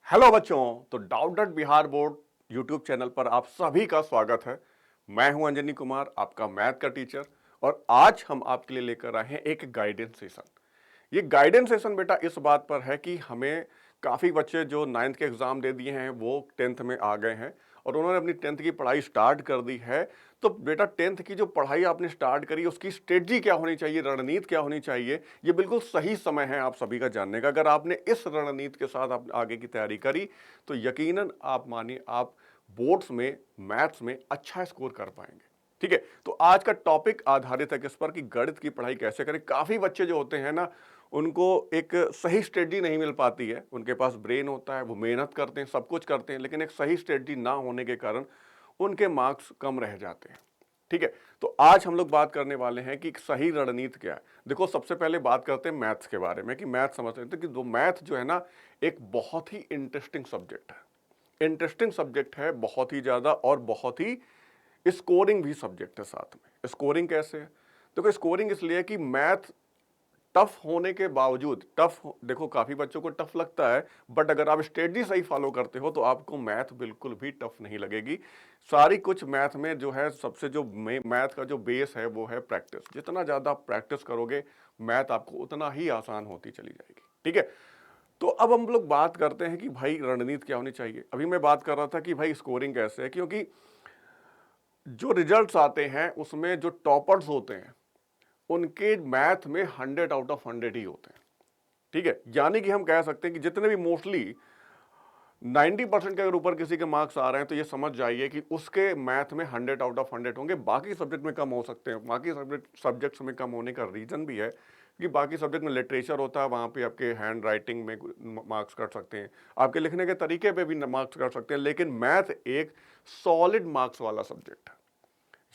Hello बच्चों। तो doubt Bihar board YouTube channel पर आप सभी का स्वागत है। मैं हूं अंजनी कुमार, आपका मैथ का टीचर। और आज हम आपके लिए लेकर आए हैं एक गाइडेंस सेशन। ये गाइडेंस सेशन बेटा इस बात पर है कि हमें काफ़ी बच्चे जो 9th के एग्ज़ाम दे दिए हैं वो 10th में आ गए हैं और उन्होंने अपनी 10th की पढ़ाई स्टार्ट कर दी है। तो बेटा 10th की जो पढ़ाई आपने स्टार्ट करी उसकी स्ट्रेटजी क्या होनी चाहिए, रणनीति क्या होनी चाहिए, ये बिल्कुल सही समय है आप सभी का जानने का। अगर आपने इस रणनीति के साथ आप आगे की तैयारी करी तो यकीनन आप मानिए आप बोर्ड्स में मैथ्स में अच्छा स्कोर कर पाएंगे। ठीक है, तो आज का टॉपिक आधारित है किस पर कि गणित की पढ़ाई कैसे करें। काफ़ी बच्चे जो होते हैं ना उनको एक सही स्ट्रेटजी नहीं मिल पाती है। उनके पास ब्रेन होता है, वो मेहनत करते हैं, सब कुछ करते हैं, लेकिन एक सही स्ट्रेटजी ना होने के कारण उनके मार्क्स कम रह जाते हैं। ठीक है, तो आज हम लोग बात करने वाले हैं कि सही रणनीति क्या है। देखो, सबसे पहले बात करते हैं मैथ्स के बारे में कि मैथ समझते हैं कि मैथ जो है ना एक बहुत ही इंटरेस्टिंग सब्जेक्ट है। इंटरेस्टिंग सब्जेक्ट है बहुत ही ज़्यादा, और बहुत ही स्कोरिंग भी सब्जेक्ट है साथ में। स्कोरिंग कैसे है? देखो, स्कोरिंग इसलिए कि मैथ टफ होने के बावजूद, देखो काफी बच्चों को टफ लगता है, बट अगर आप स्ट्रेटजी सही फॉलो करते हो तो आपको मैथ बिल्कुल भी टफ नहीं लगेगी। सारी कुछ मैथ में जो है सबसे जो मैथ का जो बेस है वो है प्रैक्टिस। जितना ज्यादा आप प्रैक्टिस करोगे मैथ आपको उतना ही आसान होती चली जाएगी। ठीक है, तो अब हम लोग बात करते हैं कि भाई रणनीति क्या होनी चाहिए। अभी मैं बात कर रहा था कि भाई स्कोरिंग कैसे है, क्योंकि जो रिजल्ट्स आते हैं उसमें जो टॉपर्स होते हैं उनके मैथ में 100 आउट ऑफ 100 ही होते हैं। ठीक है, यानी कि हम कह सकते हैं कि जितने भी मोस्टली 90% के अगर ऊपर किसी के मार्क्स आ रहे हैं तो ये समझ जाइए कि उसके मैथ में 100 आउट ऑफ 100 होंगे। बाकी सब्जेक्ट में कम हो सकते हैं। बाकी सब्जेक्ट्स में कम होने का रीजन भी है कि बाकी सब्जेक्ट में लिटरेचर होता है, वहाँ पे आपके हैंड राइटिंग में मार्क्स कट सकते हैं, आपके लिखने के तरीके पे भी मार्क्स कट सकते हैं, लेकिन मैथ एक सॉलिड मार्क्स वाला सब्जेक्ट है।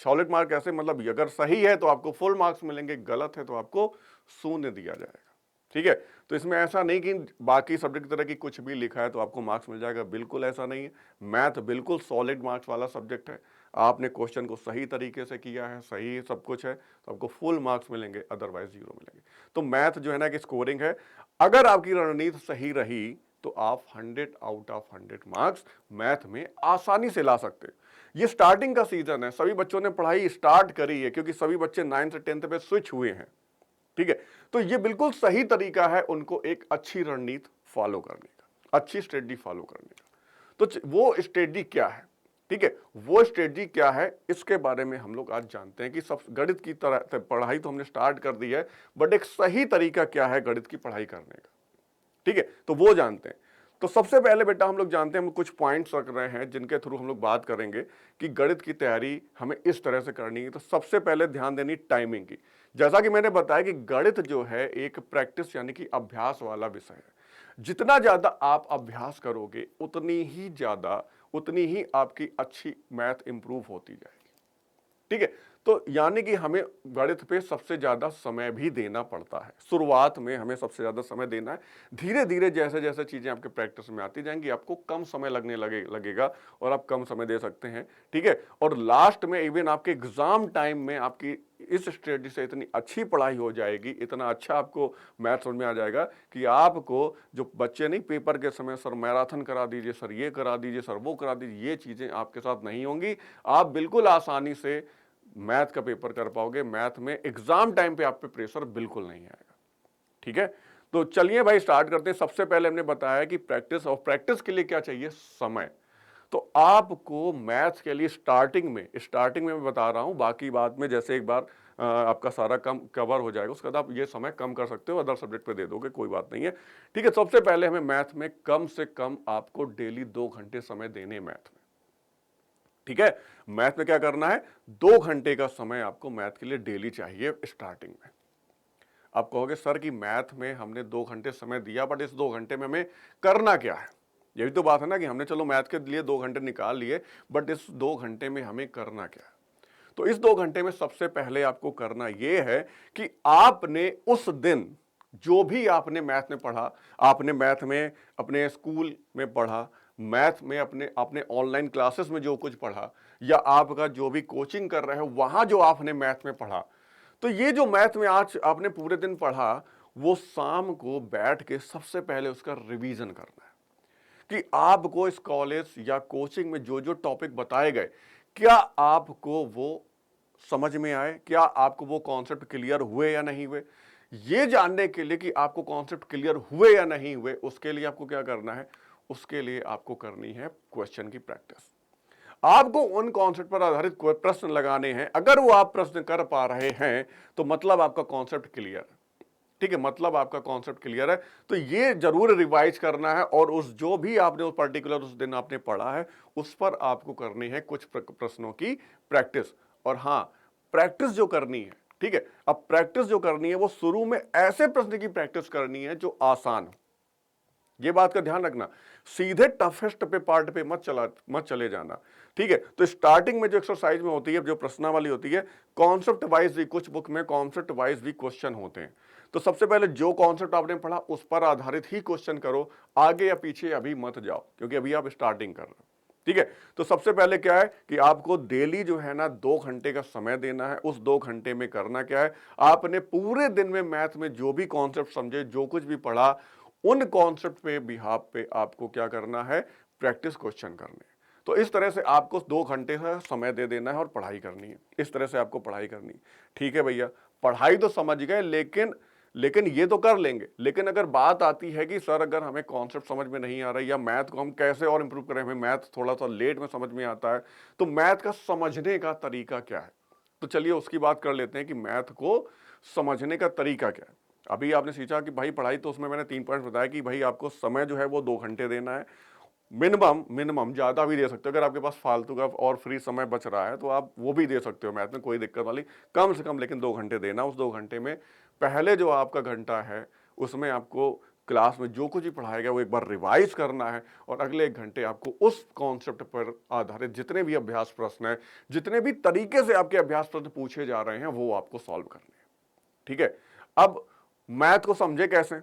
सॉलिड मार्क ऐसे मतलब अगर सही है तो आपको फुल मार्क्स मिलेंगे, गलत है तो आपको शून्य दिया जाएगा। ठीक है, तो इसमें ऐसा नहीं कि बाकी सब्जेक्ट की तरह की कुछ भी लिखा है तो आपको मार्क्स मिल जाएगा, बिल्कुल ऐसा नहीं है। मैथ बिल्कुल सॉलिड मार्क्स वाला सब्जेक्ट है। आपने क्वेश्चन को सही तरीके से किया है, सही सब कुछ है, तो आपको फुल मार्क्स मिलेंगे, अदरवाइज 0 मिलेंगे। तो मैथ जो है ना कि स्कोरिंग है। अगर आपकी रणनीति सही रही तो आप 100 आउट ऑफ 100 मार्क्स मैथ में आसानी से ला सकते हैं। ये स्टार्टिंग का सीजन है, सभी बच्चों ने पढ़ाई स्टार्ट करी है क्योंकि सभी बच्चे 9th से 10th पे स्विच हुए हैं। ठीक है, तो ये बिल्कुल सही तरीका है उनको एक अच्छी रणनीति फॉलो करने का, अच्छी स्ट्रेटजी फॉलो करने का। तो वो स्ट्रेटजी क्या है? ठीक है, वो स्ट्रेटजी क्या है इसके बारे में हम लोग आज जानते हैं कि सब गणित की तरह पढ़ाई तो हमने स्टार्ट कर दी है, बट एक सही तरीका क्या है गणित की पढ़ाई करने का। ठीक है, तो वो जानते हैं। तो सबसे पहले बेटा हम लोग जानते हैं, हम कुछ पॉइंट्स रख रहे हैं जिनके थ्रू हम लोग बात करेंगे कि गणित की तैयारी हमें इस तरह से करनी है। तो सबसे पहले ध्यान देनी टाइमिंग की। जैसा कि मैंने बताया कि गणित जो है एक प्रैक्टिस यानी कि अभ्यास वाला विषय है। जितना ज्यादा आप अभ्यास करोगे उतनी ही आपकी अच्छी मैथ इंप्रूव होती जाएगी। ठीक है, तो यानी कि हमें गणित पे सबसे ज्यादा समय भी देना पड़ता है। शुरुआत में हमें सबसे ज्यादा समय देना है। धीरे धीरे जैसे जैसे चीजें आपके प्रैक्टिस में आती जाएंगी आपको कम समय लगेगा और आप कम समय दे सकते हैं। ठीक है, और लास्ट में इवन आपके एग्जाम टाइम में आपकी इस स्ट्रेटजी से इतनी अच्छी पढ़ाई हो जाएगी, इतना अच्छा आपको मैथ समझ में आ जाएगा कि आपको जो बच्चे नहीं पेपर के समय सर मैराथन करा दीजिए, सर ये करा दीजिए, सर वो करा दीजिए, ये चीजें आपके साथ नहीं होंगी। आप बिल्कुल आसानी से मैथ का पेपर कर पाओगे। मैथ में एग्जाम टाइम पे आप पे प्रेशर बिल्कुल नहीं आएगा। ठीक है, तो चलिए भाई स्टार्ट करते हैं। सबसे पहले हमने बताया कि प्रैक्टिस, और प्रैक्टिस के लिए क्या चाहिए? समय। तो आपको मैथ्स के लिए स्टार्टिंग में मैं बता रहा हूं, बाकी बाद में जैसे एक बार आपका सारा कम कवर हो जाएगा उसके बाद आप ये समय कम कर सकते हो, अदर सब्जेक्ट पे दे दोगे, कोई बात नहीं है। ठीक है, सबसे पहले हमें मैथ में कम से कम आपको डेली 2 घंटे समय देने मैथ में। ठीक है, मैथ में क्या करना है? 2 घंटे का समय आपको मैथ के लिए डेली चाहिए स्टार्टिंग में। आप कहोगे सर कि मैथ में हमने 2 घंटे समय दिया, बट इस 2 घंटे में हमें करना क्या है? यही तो बात है ना कि हमने चलो मैथ के लिए 2 घंटे निकाल लिए, बट इस 2 घंटे में हमें करना क्या है? तो इस 2 घंटे में सबसे पहले आपको करना यह है कि आपने उस दिन जो भी आपने मैथ में पढ़ा, आपने मैथ में अपने स्कूल में पढ़ा, मैथ में अपने अपने ऑनलाइन क्लासेस में जो कुछ पढ़ा, या आपका जो भी कोचिंग कर रहे हो वहां जो आपने मैथ में पढ़ा, तो ये जो मैथ में आज आपने पूरे दिन पढ़ा वो शाम को बैठ के सबसे पहले उसका रिवीजन करना है। कि आपको इस कॉलेज या कोचिंग में जो जो टॉपिक बताए गए, क्या आपको वो समझ में आए, क्या आपको वो कॉन्सेप्ट क्लियर हुए या नहीं हुए। ये जानने के लिए कि आपको कॉन्सेप्ट क्लियर हुए या नहीं हुए, उसके लिए आपको क्या करना है, उसके लिए आपको करनी है क्वेश्चन की प्रैक्टिस। आपको उन कॉन्सेप्ट पर आधारित कोई प्रश्न लगाने हैं। अगर वो आप प्रश्न कर पा रहे हैं तो मतलब आपका कॉन्सेप्ट क्लियर है। ठीक है, मतलब आपका कॉन्सेप्ट क्लियर है। तो ये जरूर रिवाइज करना है और उस जो भी आपने उस पर्टिकुलर उस दिन आपने पढ़ा है उस पर आपको करनी है कुछ प्रश्नों की प्रैक्टिस। और हाँ, प्रैक्टिस जो करनी है, ठीक है, अब प्रैक्टिस जो करनी है वो शुरू में ऐसे प्रश्न की प्रैक्टिस करनी है जो आसान हो। ये बात का ध्यान रखना, सीधे टफेस्ट पे पार्ट पे मत चले जाना। ठीक है, तो स्टार्टिंग में जो एक्सरसाइज में होती है, जो प्रश्नावली होती है, कॉन्सेप्ट वाइज भी कुछ बुक में कॉन्सेप्ट वाइज भी क्वेश्चन होते हैं। तो सबसे पहले जो कॉन्सेप्ट आपने पढ़ा उस पर आधारित ही क्वेश्चन करो, आगे या पीछे अभी मत जाओ, क्योंकि अभी आप स्टार्टिंग कर रहे हो। ठीक है, तो सबसे पहले क्या है कि आपको डेली जो है ना 2 घंटे का समय देना है। उस 2 घंटे में करना क्या है, आपने पूरे दिन में मैथ में जो भी कॉन्सेप्ट समझे, जो कुछ भी पढ़ा, उन कॉन्सेप्ट पे बिहाफ पे आपको क्या करना है, प्रैक्टिस क्वेश्चन करने। तो इस तरह से आपको 2 घंटे का समय दे देना है और पढ़ाई करनी है। इस तरह से आपको पढ़ाई करनी है। ठीक है भैया, पढ़ाई तो समझ गए, लेकिन ये तो कर लेंगे। लेकिन अगर बात आती है कि सर अगर हमें कॉन्सेप्ट समझ में नहीं आ रहा है या मैथ को हम कैसे और इंप्रूव करें, हमें मैथ थोड़ा सा लेट में समझ में आता है, तो मैथ का समझने का तरीका क्या है। तो चलिए उसकी बात कर लेते हैं कि मैथ को समझने का तरीका क्या है। अभी आपने सीखा कि भाई पढ़ाई, तो उसमें मैंने 3 पॉइंट बताया कि भाई आपको समय जो है वो 2 घंटे देना है। मिनिमम ज़्यादा भी दे सकते हो, अगर आपके पास फालतू का और फ्री समय बच रहा है तो आप वो भी दे सकते हो मैथ में, कोई दिक्कत वाली, कम से कम लेकिन 2 घंटे देना। उस 2 घंटे में पहले जो आपका घंटा है उसमें आपको क्लास में जो कुछ भी पढ़ाया गया वो एक बार रिवाइज करना है, और अगले 1 घंटे आपको उस कॉन्सेप्ट पर आधारित जितने भी अभ्यास प्रश्न हैं, जितने भी तरीके से आपके अभ्यास प्रश्न पूछे जा रहे हैं, वो आपको सॉल्व करने हैं। ठीक है, अब मैथ को समझे कैसे।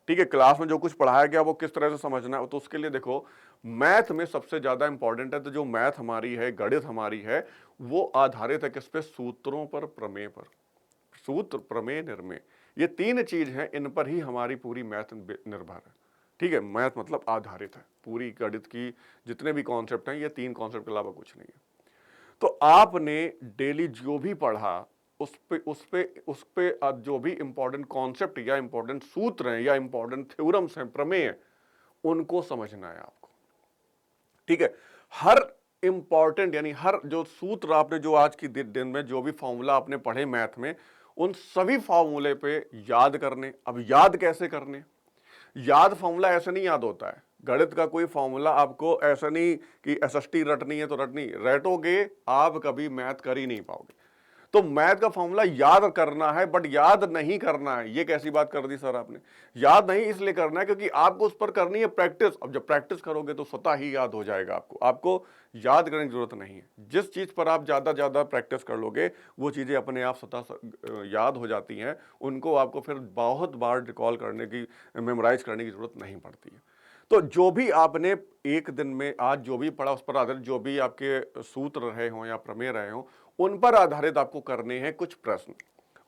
ठीक है, क्लास में जो कुछ पढ़ाया गया वो किस तरह से समझना है, तो उसके लिए देखो, मैथ में सबसे ज्यादा इंपॉर्टेंट है, तो जो मैथ हमारी है, गणित हमारी है, वो आधारित है किस पे, सूत्रों पर, प्रमेय पर। सूत्र, प्रमेय, निर्मेय, ये 3 चीज हैं, इन पर ही हमारी पूरी मैथ निर्भर है। ठीक है, मैथ मतलब आधारित है, पूरी गणित की जितने भी कॉन्सेप्ट हैं ये 3 कॉन्सेप्ट के अलावा कुछ नहीं है। तो आपने डेली जो भी पढ़ा उस पे जो भी इंपॉर्टेंट कॉन्सेप्ट या इंपॉर्टेंट सूत्र हैं या इंपॉर्टेंट थ्योरम्स हैं, प्रमेय हैं, उनको समझना है आपको। ठीक है, हर इंपॉर्टेंट यानी हर जो सूत्र आपने जो आज की दिन में जो भी फॉर्मूला आपने पढ़े मैथ में, उन सभी फॉर्मूले पे याद करने। अब याद कैसे करने, याद फॉर्मूला ऐसे नहीं याद होता है। गणित का कोई फॉर्मूला आपको ऐसा नहीं कि एसएसटी रटनी है तो रटनी, रटोगे आप कभी मैथ कर ही नहीं पाओगे। तो मैथ का फॉर्मूला याद करना है, बट याद नहीं करना है। ये कैसी बात कर दी सर आपने, याद नहीं इसलिए करना है क्योंकि आपको उस पर करनी है प्रैक्टिस। अब जब प्रैक्टिस करोगे तो स्वतः ही याद हो जाएगा। आपको याद करने की जरूरत नहीं है। जिस चीज पर आप ज्यादा प्रैक्टिस कर लोगे वो चीजें अपने आप स्वतः याद हो जाती हैं। उनको आपको फिर बहुत बार रिकॉल करने की, मेमोराइज करने की जरूरत नहीं पड़ती है। तो जो भी आपने एक दिन में आज जो भी पढ़ा उस पर आधारित जो भी आपके सूत्र रहे हों या प्रमेय रहे हों, उन पर आधारित आपको करने हैं कुछ प्रश्न।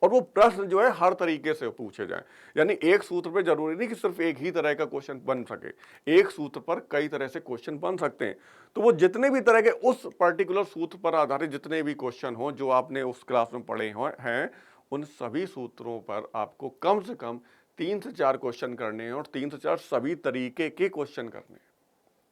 और वो प्रश्न जो है हर तरीके से पूछे जाएं। यानी एक सूत्र पे जरूरी नहीं कि सिर्फ एक ही तरह का क्वेश्चन बन सके, एक सूत्र पर कई तरह से क्वेश्चन बन सकते हैं। तो वो जितने भी तरह के उस पर्टिकुलर सूत्र पर आधारित जितने भी क्वेश्चन हो जो आपने उस क्लास में पढ़े हैं, उन सभी सूत्रों पर आपको कम से कम 3 से 4 क्वेश्चन करने हैं, और 3 से 4 सभी तरीके के क्वेश्चन करने हैं।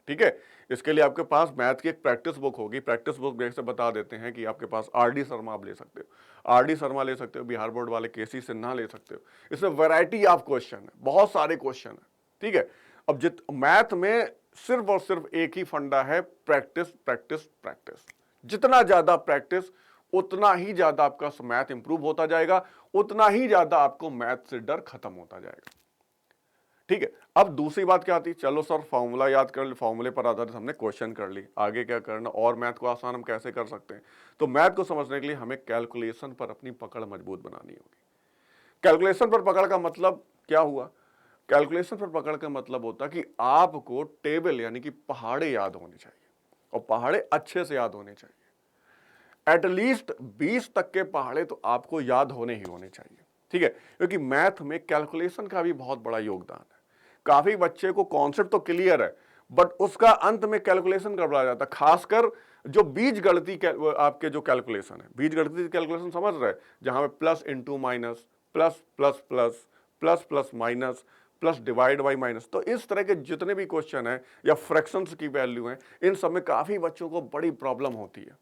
ठीक है, इसके लिए आपके पास मैथ की एक प्रैक्टिस बुक होगी। प्रैक्टिस बुक जैसे बता देते हैं कि आपके पास आरडी शर्मा आप ले सकते हो, आरडी शर्मा ले सकते हो, बिहार बोर्ड वाले केसी सिन्हा ले सकते हो। इसमें वैरायटी ऑफ क्वेश्चन है, बहुत सारे क्वेश्चन है। ठीक है, अब मैथ में सिर्फ और सिर्फ एक ही फंडा है, प्रैक्टिस प्रैक्टिस प्रैक्टिस। जितना ज्यादा प्रैक्टिस उतना ही ज्यादा आपका मैथ इंप्रूव होता जाएगा, उतना ही ज्यादा आपको मैथ से डर खत्म होता जाएगा। ठीक है, अब दूसरी बात क्या आती है, चलो सर फॉर्मूला याद कर ली, फॉर्मूले पर आधारित हमने क्वेश्चन कर ली, आगे क्या करना, और मैथ को आसान हम कैसे कर सकते हैं। तो मैथ को समझने के लिए हमें कैलकुलेशन पर अपनी पकड़ मजबूत बनानी होगी। कैलकुलेशन पर पकड़ का मतलब क्या हुआ, कैलकुलेशन पर पकड़ का मतलब होता है कि आपको टेबल यानी कि पहाड़े याद होने चाहिए, और पहाड़े अच्छे से याद होने चाहिए। एटलीस्ट 20 तक के पहाड़े तो आपको याद होने ही होने चाहिए। ठीक है, क्योंकि मैथ में कैलकुलेशन का भी बहुत बड़ा योगदान है। काफी बच्चे को कॉन्सेप्ट तो क्लियर है, बट उसका अंत में कैलकुलेशन गड़बड़ा जाता है। खासकर जो बीज गणितीय आपके जो कैलकुलेशन है, बीज गणितीय कैलकुलेशन समझ रहे हैं, जहां पे plus into minus, plus plus plus, plus plus minus, plus divide by minus, तो इस तरह के जितने भी क्वेश्चन है या फ्रैक्शंस की वैल्यू है, इन सब में काफी बच्चों को बड़ी प्रॉब्लम होती है।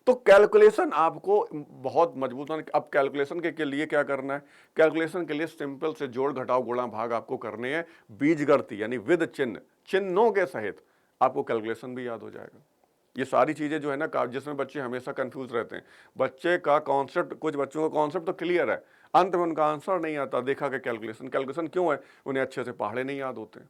तो कैलकुलेशन आपको बहुत मजबूत होना। अब कैलकुलेशन के लिए क्या करना है? कैलकुलेशन के लिए सिंपल से जोड़ घटाव गुणा भाग आपको करने हैं, बीजगणित यानी विद चिन्ह, चिन्हों के सहित आपको कैलकुलेशन भी याद हो जाएगा। ये सारी चीजें जो है ना, जिसमें बच्चे हमेशा कंफ्यूज रहते हैं। बच्चे का कॉन्सेप्ट, कुछ बच्चों का कॉन्सेप्ट तो क्लियर है, अंत में उनका आंसर नहीं आता। देखा कि कैलकुलेशन कैलकुलेशन क्यों है? उन्हें अच्छे से पहाड़े नहीं याद होते।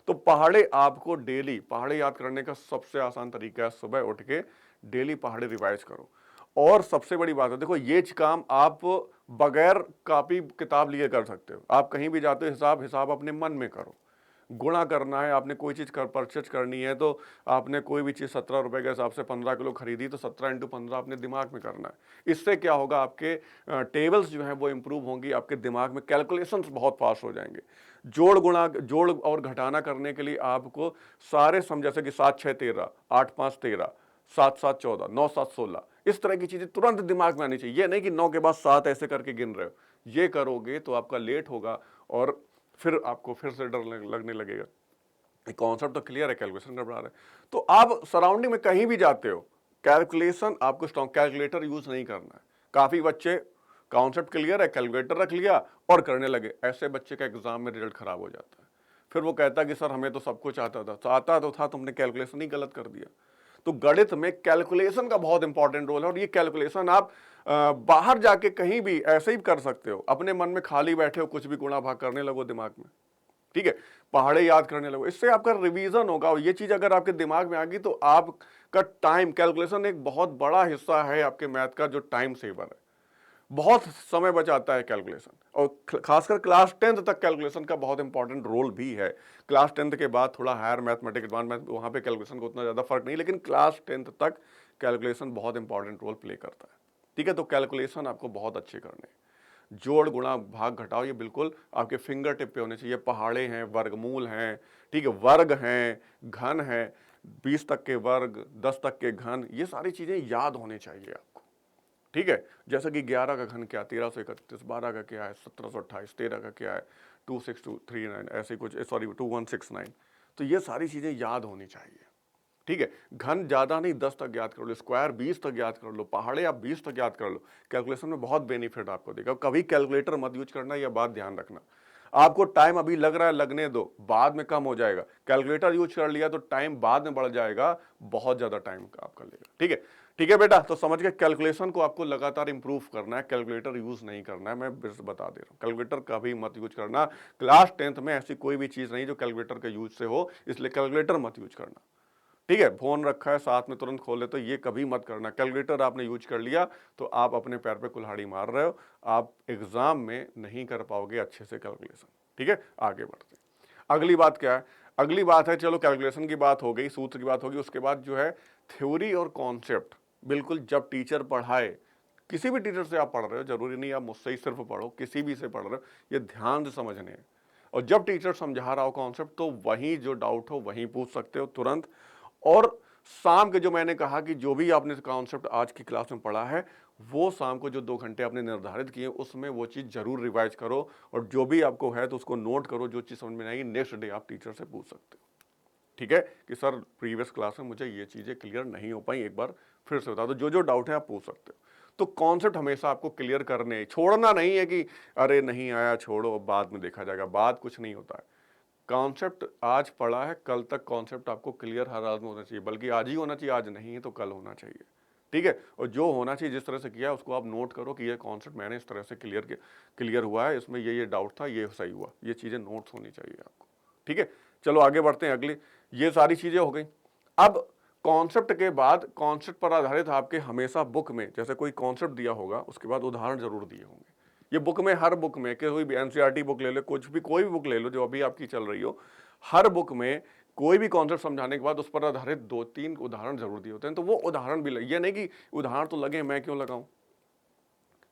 तो पहाड़े आपको डेली, पहाड़े याद करने का सबसे आसान तरीका है सुबह उठ के डेली पहाड़े रिवाइज करो। और सबसे बड़ी बात है, देखो ये काम आप बगैर कॉपी किताब लिए कर सकते हो। आप कहीं भी जाते हो, हिसाब अपने मन में करो। गुणा करना है, आपने कोई चीज परचेज करनी है, तो आपने कोई भी चीज 17 रुपए के हिसाब से 15 किलो खरीदी, तो 17 इंटू 15 अपने दिमाग में करना है। इससे क्या होगा, आपके टेबल्स जो है वो इंप्रूव होंगी, आपके दिमाग में कैलकुलेशंस बहुत फास्ट हो जाएंगे। जोड़ और घटाना करने के लिए आपको सारे सम, जैसे कि 7 6 13, 8 5 13, 7 7 14, 9 7 16, इस तरह की चीजें तुरंत दिमाग में आनी चाहिए। ये नहीं कि 9 के बाद 7 ऐसे करके गिन रहे हो। ये करोगे तो आपका लेट होगा और फिर आपको फिर से डर लगने लगेगा। कॉन्सेप्ट तो क्लियर है, कैलकुलेशन गड़बड़ा रहा है। तो आप सराउंडिंग में कहीं भी जाते हो, कैलकुलेशन आपको स्ट्रॉन्ग, कैलकुलेटर यूज नहीं करना है। काफी बच्चे कॉन्सेप्ट क्लियर है, कैलकुलेटर रख लिया और करने लगे। ऐसे बच्चे का एग्जाम में रिजल्ट खराब हो जाता है। फिर वो कहता कि सर हमें तो सब कुछ आता था। तो आता तो था, तुमने कैलकुलेशन ही गलत कर दिया। तो गणित में कैलकुलेशन का बहुत इंपॉर्टेंट रोल है। और ये कैलकुलेशन आप बाहर जाके कहीं भी ऐसे ही कर सकते हो। अपने मन में खाली बैठे हो, कुछ भी गुणा भाग करने लगो दिमाग में, ठीक है, पहाड़े याद करने लगो। इससे आपका रिवीजन होगा। और ये चीज अगर आपके दिमाग में आ गई तो आपका टाइम, कैलकुलेशन एक बहुत बड़ा हिस्सा है आपके मैथ का जो टाइम सेवर है, बहुत समय बचाता है कैलकुलेशन। और खासकर क्लास 10th तक कैलकुलेशन का बहुत इंपॉर्टेंट रोल भी है। क्लास 10th के बाद थोड़ा हायर मैथमेटिक्स, एडवांस मैथ, वहां पे कैलकुलेशन को उतना ज्यादा फर्क नहीं, लेकिन क्लास 10th तक कैलकुलेशन बहुत इंपॉर्टेंट रोल प्ले करता है। ठीक है, तो कैलकुलेशन आपको बहुत अच्छे करने हैं। जोड़ गुणा भाग घटाओ ये बिल्कुल आपके फिंगर टिप पे होने चाहिए। पहाड़े हैं, वर्गमूल हैं, ठीक है, वर्ग हैं, घन है, 20 तक के वर्ग, 10 तक के घन, ये सारी चीजें याद होनी चाहिए आपको। ठीक है, जैसे कि 11 का घन क्या, 1331, 12 का क्या है, 1728, 13 का क्या है, 26239, ऐसे कुछ, सॉरी 2169। तो ये सारी चीजें याद होनी चाहिए। ठीक है, घन ज्यादा नहीं, 10 तक याद कर लो, स्क्वायर 20 तक याद कर लो, पहाड़े आप 20 तक याद कर लो। कैलकुलेशन में बहुत बेनिफिट आपको देगा। कभी कैलकुलेटर मत यूज करना, यह बात ध्यान रखना। आपको टाइम अभी लग रहा है, लगने दो, बाद में कम हो जाएगा। कैलकुलेटर यूज कर लिया तो टाइम बाद में बढ़ जाएगा, बहुत ज्यादा टाइम आपका लेगा। ठीक है, ठीक है बेटा, तो समझ के कैलकुलेशन को आपको लगातार इंप्रूव करना है, कैलकुलेटर यूज नहीं करना है। मैं बता दे रहा हूं, कैलकुलेटर कभी मत यूज करना। क्लास 10th में ऐसी कोई भी चीज नहीं जो कैलकुलेटर के यूज से हो, इसलिए कैलकुलेटर मत यूज करना। ठीक है, फोन रखा है साथ में, तुरंत खोल ले, तो ये कभी मत करना। कैलकुलेटर आपने यूज कर लिया तो आप अपने पैर पे कुल्हाड़ी मार रहे हो। आप एग्जाम में नहीं कर पाओगे अच्छे से कैलकुलेशन। ठीक है, आगे बढ़ते हैं। अगली बात क्या है? अगली बात है, चलो कैलकुलेशन की बात हो गई, सूत्र की बात होगी, उसके बाद जो है थ्योरी और कॉन्सेप्ट। बिल्कुल जब टीचर पढ़ाए, किसी भी टीचर से आप पढ़ रहे हो, जरूरी नहीं आप मुझसे ही सिर्फ पढ़ो, किसी भी से पढ़ रहे हो, ये ध्यान से समझने हैं। और जब टीचर समझा रहा हो कॉन्सेप्ट, तो वहीं जो डाउट हो वहीं पूछ सकते हो तुरंत। और शाम के, जो मैंने कहा कि जो भी आपने कॉन्सेप्ट आज की क्लास में पढ़ा है, वो शाम को जो 2 घंटे आपने निर्धारित किए उसमें वो चीज जरूर रिवाइज करो। और जो भी आपको है तो उसको नोट करो। जो चीज समझ में नहीं आएगी नेक्स्ट डे आप टीचर से पूछ सकते हो। ठीक है, कि सर प्रीवियस क्लास में मुझे ये चीजें क्लियर नहीं हो पाई, एक बार फिर से बता दो। जो जो डाउट है आप पूछ सकते हो। तो कॉन्सेप्ट हमेशा आपको क्लियर करने, छोड़ना नहीं है कि अरे नहीं आया छोड़ो बाद में देखा जाएगा, बाद कुछ नहीं होता है। कॉन्सेप्ट आज पढ़ा है, कल तक कॉन्सेप्ट आपको क्लियर हर हाल में होना चाहिए, बल्कि आज ही होना चाहिए। आज नहीं है तो कल होना चाहिए। ठीक है, और जो होना चाहिए जिस तरह से किया उसको आप नोट करो कि ये कॉन्सेप्ट मैंने इस तरह से क्लियर हुआ है, इसमें ये डाउट था, ये सही हुआ। ये चीजें नोट्स होनी चाहिए आपको। ठीक है, चलो आगे बढ़ते हैं। अगली, ये सारी चीजें हो गई। अब कॉन्सेप्ट के बाद, कॉन्सेप्ट पर आधारित आपके हमेशा बुक में, जैसे कोई कॉन्सेप्ट दिया होगा उसके बाद उदाहरण जरूर दिए होंगे। ये बुक में, हर बुक में, कोई भी एनसीईआरटी बुक ले लो, कुछ भी, कोई भी बुक ले लो जो अभी आपकी चल रही हो, हर बुक में कोई भी कॉन्सेप्ट समझाने के बाद उस पर आधारित 2-3 उदाहरण जरूर दिए होते हैं। तो वो उदाहरण भी ये नहीं कि उदाहरण तो लगे, मैं क्यों लगाऊं।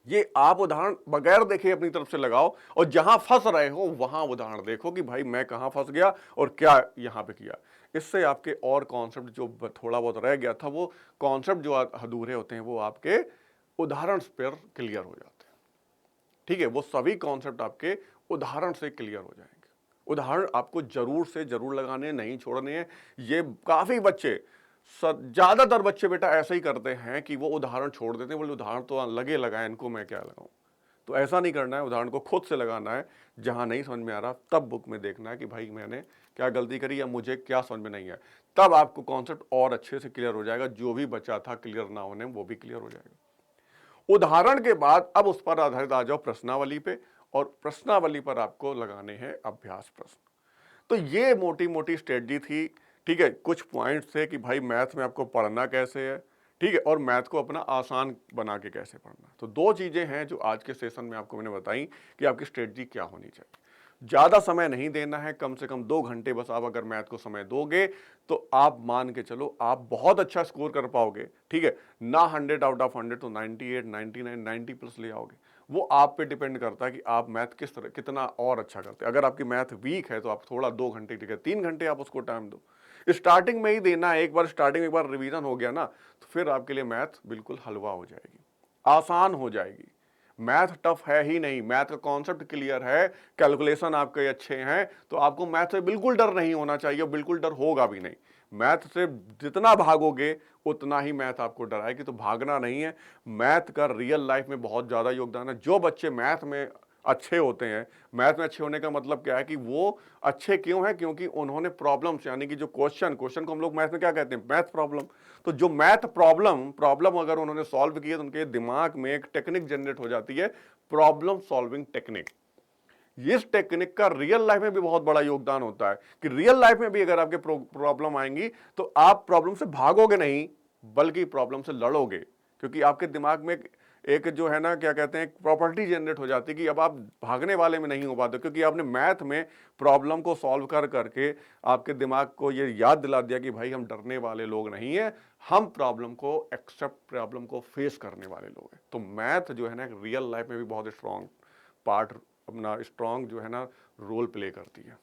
ये आप उदाहरण बगैर देखे अपनी तरफ से लगाओ, और जहां फंस रहे हो वहां उदाहरण देखो कि भाई मैं कहां फंस गया और क्या यहां पे किया। इससे आपके और कॉन्सेप्ट जो थोड़ा बहुत रह गया था, वो कॉन्सेप्ट जो अधूरे होते हैं वो आपके उदाहरण पर क्लियर हो जाते हैं। ठीक है, वो सभी कॉन्सेप्ट आपके उदाहरण से क्लियर हो जाएंगे। उदाहरण आपको जरूर से जरूर लगाने, नहीं छोड़ने हैं। ये काफी बच्चे, ज्यादातर बच्चे बेटा ऐसे ही करते हैं कि वो उदाहरण छोड़ देते हैं, बोले उदाहरण तो लगे लगाए, इनको मैं क्या लगाऊं। तो ऐसा नहीं करना है, उदाहरण को खुद से लगाना है। जहां नहीं समझ में आ रहा तब बुक में देखना है कि भाई मैंने क्या गलती करी या मुझे क्या समझ में नहीं है। तब आपको कॉन्सेप्ट और अच्छे से क्लियर हो जाएगा, जो भी बचा था क्लियर ना होने वो भी क्लियर हो जाएगा। उदाहरण के बाद अब उस पर आधारित आ जाओ प्रश्नावली पे, और प्रश्नावली पर आपको लगाने हैं अभ्यास प्रश्न। तो ये मोटी मोटी स्ट्रेटजी थी। ठीक है, कुछ पॉइंट्स थे कि भाई मैथ में आपको पढ़ना कैसे है, ठीक है, और मैथ को अपना आसान बना के कैसे पढ़ना। तो दो चीजें हैं जो आज के सेशन में आपको मैंने बताई कि आपकी स्ट्रेटजी क्या होनी चाहिए। ज्यादा समय नहीं देना है, कम से कम 2 घंटे बस आप अगर मैथ को समय दोगे तो आप मान के चलो आप बहुत अच्छा स्कोर कर पाओगे। ठीक है, ना 100 आउट ऑफ 100 तो 98, 99, 90 प्लस ले आओगे। वो आप पे डिपेंड करता है कि आप मैथ किस तरह कितना और अच्छा करते हैं। अगर आपकी मैथ वीक है तो आप थोड़ा 2 घंटे ठीक है 3 घंटे आप उसको टाइम दो। स्टार्टिंग में ही देना है, एक बार स्टार्टिंग में एक बार रिवीजन हो गया ना तो फिर आपके लिए मैथ बिल्कुल हलवा हो जाएगी, आसान हो जाएगी। मैथ टफ है ही नहीं, मैथ का कॉन्सेप्ट क्लियर है, कैलकुलेशन आपके अच्छे हैं, तो आपको मैथ से बिल्कुल डर नहीं होना चाहिए, बिल्कुल डर होगा भी नहीं। मैथ से जितना भागोगे उतना ही मैथ आपको डराएगी, तो भागना नहीं है। मैथ का रियल लाइफ में बहुत ज्यादा योगदान है। जो बच्चे मैथ में अच्छे होते हैं, मैथ में अच्छे होने का मतलब क्या है कि वो अच्छे क्यों हैं, क्योंकि उन्होंने प्रॉब्लम्स यानी कि जो क्वेश्चन को हम लोग मैथ में क्या कहते हैं, मैथ प्रॉब्लम। तो जो मैथ प्रॉब्लम अगर उन्होंने सॉल्व किया तो उनके दिमाग में एक टेक्निक जनरेट हो जाती है, प्रॉब्लम सॉल्विंग टेक्निक। इस टेक्निक का रियल लाइफ में भी बहुत बड़ा योगदान होता है कि रियल लाइफ में भी अगर आपके प्रॉब्लम आएंगी तो आप प्रॉब्लम से भागोगे नहीं बल्कि प्रॉब्लम से लड़ोगे, क्योंकि आपके दिमाग में एक जो है ना क्या कहते हैं प्रॉपर्टी जनरेट हो जाती है कि अब आप भागने वाले में नहीं हो पाते, क्योंकि आपने मैथ में प्रॉब्लम को सॉल्व कर करके आपके दिमाग को ये याद दिला दिया कि भाई हम डरने वाले लोग नहीं है, हम प्रॉब्लम को एक्सेप्ट, प्रॉब्लम को फेस करने वाले लोग हैं। तो मैथ जो है ना रियल लाइफ में भी बहुत स्ट्रॉन्ग पार्ट, अपना स्ट्रॉन्ग जो है ना रोल प्ले करती है।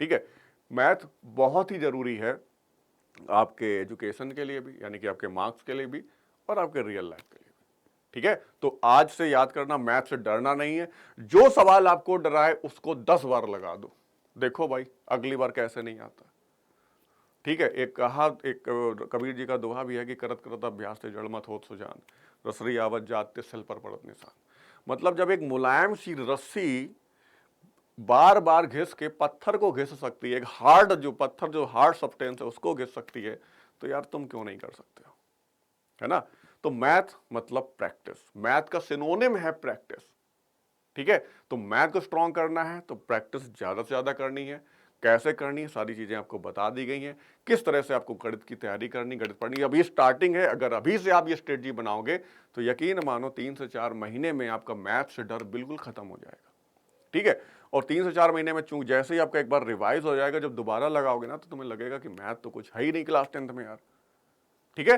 ठीक है, मैथ बहुत ही जरूरी है आपके एजुकेशन के लिए भी, यानी कि आपके मार्क्स के लिए भी और आपके रियल लाइफ के लिए भी। ठीक है, तो आज से याद करना, मैथ से डरना नहीं है। जो सवाल आपको डराए उसको 10 बार लगा दो, देखो भाई अगली बार कैसे नहीं आता। ठीक है, एक कबीर जी का दोहा भी है कि करत करत अभ्यास से जड़ मत होत सुजान, रसरी आवत जाते सिल पर पड़त निशान। मतलब जब एक मुलायम सी रस्सी बार बार घिस के पत्थर को घिस सकती है, एक हार्ड जो पत्थर जो हार्ड सब्सटेंस है उसको घिस सकती है, तो यार तुम क्यों नहीं कर सकते हो, है ना। तो मैथ मतलब प्रैक्टिस, मैथ का सिनोनिम है प्रैक्टिस। ठीक है, तो मैथ को स्ट्रॉन्ग करना है तो प्रैक्टिस ज्यादा से ज्यादा करनी है। कैसे करनी है सारी चीजें आपको बता दी गई हैं, किस तरह से आपको गणित की तैयारी करनी, गणित पढ़नी। अभी स्टार्टिंग है, अगर अभी से आप ये स्ट्रेटजी बनाओगे तो यकीन मानो 3 से 4 महीने में आपका मैथ से डर बिल्कुल खत्म हो जाएगा। ठीक है, और 3 से 4 महीने में चूंकि जैसे ही आपका एक बार रिवाइज हो जाएगा, जब दोबारा लगाओगे ना तो तुम्हें लगेगा कि मैथ तो कुछ है ही नहीं क्लास 10th में यार। ठीक है,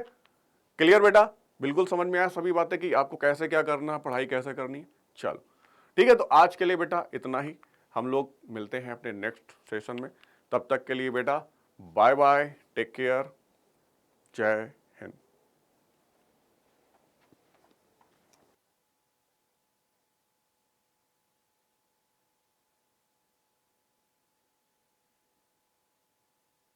क्लियर बेटा, बिल्कुल समझ में आया सभी बातें कि आपको कैसे क्या करना, पढ़ाई कैसे करनी है। चलो ठीक है, तो आज के लिए बेटा इतना ही, हम लोग मिलते हैं अपने नेक्स्ट सेशन में। तब तक के लिए बेटा बाय बाय, टेक केयर, जय